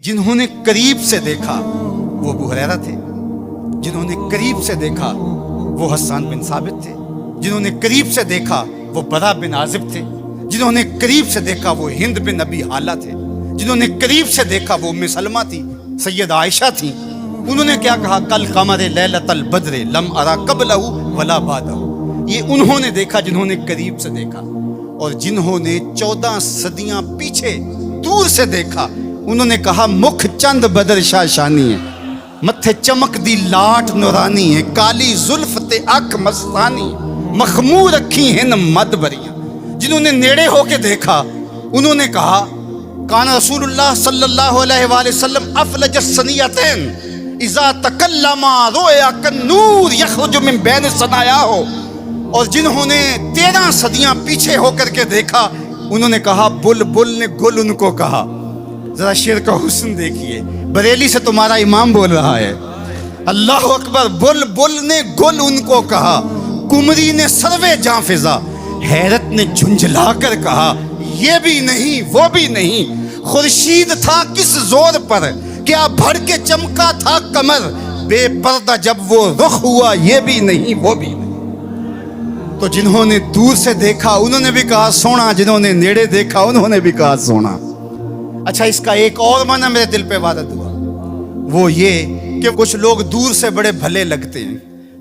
جنہوں نے قریب سے دیکھا وہ ابو ہریرہ تھے، جنہوں نے قریب سے دیکھا وہ حسان بن ثابت تھے، جنہوں نے قریب سے دیکھا وہ برا بن عازب تھے، جنہوں نے قریب سے دیکھا وہ ہند بن ابی حالہ تھے، جنہوں نے قریب سے دیکھا وہ ام سلمہ تھی، سید عائشہ تھیں۔ انہوں نے کیا کہا؟ کل قمر لیلۃ البدر لم ارا قبلہ ولا بعدہ۔ یہ انہوں نے دیکھا جنہوں نے قریب سے دیکھا، اور جنہوں نے 14 صدیاں پیچھے دور سے دیکھا انہوں نے کہا مکھ چند بدر شاہ شانی ہے، متھے چمک دی لاٹ نورانی ہے، کالی زلف تے اکھ مستانی، مخمور رکھی ہیں مد بریاں۔ جنہوں نے نیڑے ہو کے دیکھا انہوں نے کہا کان رسول اللہ صلی اللہ علیہ وآلہ وسلم افلج السنیتین اذا تکلم رویا کنور یخرج من بین ثنایاہ۔ اور جنہوں نے 13 صدیاں پیچھے ہو کر کے دیکھا انہوں نے کہا بلبل نے گل ان کو کہا۔ ذرا شعر کا حسن دیکھیے، بریلی سے تمہارا امام بول رہا ہے، اللہ اکبر۔ بلبل نے گل ان کو کہا، کمری نے سروے جاں فضا، حیرت نے جھنجھلا کر کہا یہ بھی نہیں وہ بھی نہیں، خورشید تھا کس زور پر، کیا بھڑ کے چمکا تھا کمر، بے پردہ جب وہ رخ ہوا یہ بھی نہیں وہ بھی نہیں۔ تو جنہوں نے دور سے دیکھا انہوں نے بھی کہا سونا، جنہوں نے نیڑے دیکھا انہوں نے بھی کہا سونا۔ اچھا، اس کا ایک اور معنی میرے دل پہ وارد ہوا، وہ یہ کہ کچھ لوگ دور سے بڑے بھلے لگتے ہیں،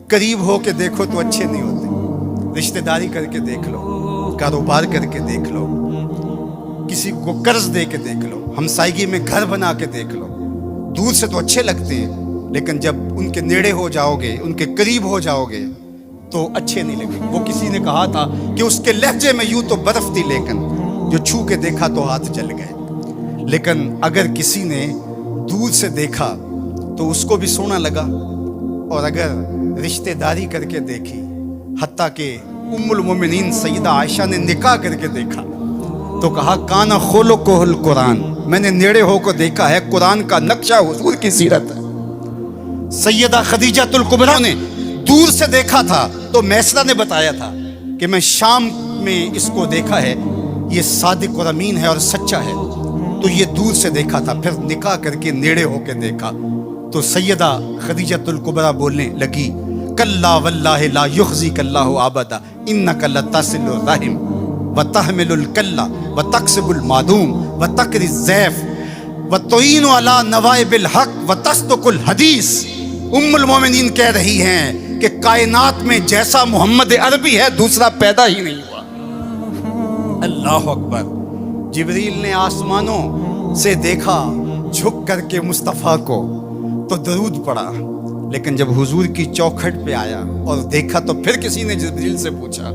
قریب ہو کے دیکھو تو اچھے نہیں ہوتے۔ رشتہ داری کر کے دیکھ لو، کاروبار کر کے دیکھ لو، کسی کو قرض دے کے دیکھ لو، ہمسائیگی میں گھر بنا کے دیکھ لو، دور سے تو اچھے لگتے ہیں لیکن جب ان کے نیڑے ہو جاؤ گے، ان کے قریب ہو جاؤ گے تو اچھے نہیں لگے۔ وہ کسی نے کہا تھا کہ اس کے لہجے میں یوں تو برف تھی لیکن جو چھو کے دیکھا تو ہاتھ جل گئے۔ لیکن اگر کسی نے دور سے دیکھا تو اس کو بھی سونا لگا، اور اگر رشتہ داری کر کے دیکھی، حتیٰ کہ ام المومنین سیدہ عائشہ نے نکاح کر کے دیکھا تو کہا کانا خلقہ القرآن، میں نے نیڑے ہو کو دیکھا ہے، قرآن کا نقشہ حضور کی سیرت ہے۔ سیدہ خدیجہ الکبریٰ نے دور سے دیکھا تھا تو میسرہ نے بتایا تھا کہ میں شام میں اس کو دیکھا ہے، یہ صادق اور امین ہے اور سچا ہے، تو یہ دور سے دیکھا تھا، پھر نکاح کر کے نیڑے ہو کے دیکھا۔ تو سیدہ خدیجہ الکبریٰ بولنے لگی کلا واللہ لا یخزیک اللہ ابدا انک لتصل الرحم وتحمل الکلہ وتکسب المعدوم وتقری الضیف وتعین علی نوائب الحق وتصدق الحدیث۔ ام المومنین کہہ رہی ہیں کہ کائنات میں جیسا محمد عربی ہے دوسرا پیدا ہی نہیں ہوا۔ اللہ اکبر۔ جبریل نے آسمانوں سے دیکھا جھک کر کے مصطفیٰ کو تو درود پڑھا، لیکن جب حضور کی چوکھٹ پہ آیا اور دیکھا تو پھر کسی نے جبریل سے پوچھا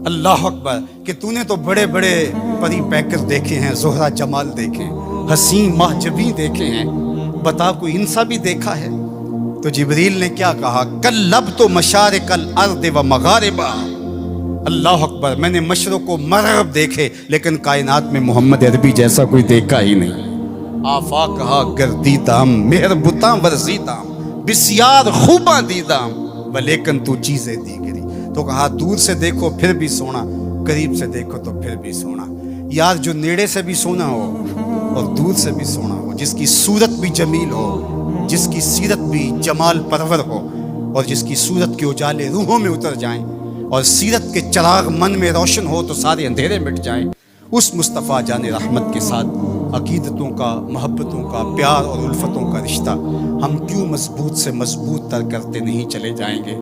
اللہ اکبر کہ تو نے تو بڑے بڑے پری پیکر دیکھے ہیں، زہرہ جمال دیکھے ہیں، حسین محجبی دیکھے ہیں، بتا کوئی ان سا بھی دیکھا ہے؟ تو جبریل نے کیا کہا کلبت مشارق الارض و مغاربہ۔ اللہ اکبر، میں نے مشرق و مغرب دیکھے لیکن کائنات میں محمد عربی جیسا کوئی دیکھا ہی نہیں۔ آفاق کہا گردیدام مہر بتاں ورزیدام بسیار خوباں دیدام ولیکن تو چیزیں دیگری۔ تو کہا دور سے دیکھو پھر بھی سونا، قریب سے دیکھو تو پھر بھی سونا۔ یار جو نیڑے سے بھی سونا ہو اور دور سے بھی سونا ہو، جس کی صورت بھی جمیل ہو، جس کی سیرت بھی جمال پرور ہو، اور جس کی صورت کے اجالے روحوں میں اتر جائیں اور سیرت کے چراغ من میں روشن ہو تو سارے اندھیرے مٹ جائیں، اس مصطفیٰ جان رحمت کے ساتھ عقیدتوں کا، محبتوں کا، پیار اور الفتوں کا رشتہ ہم کیوں مضبوط سے مضبوط تر کرتے نہیں چلے جائیں گے؟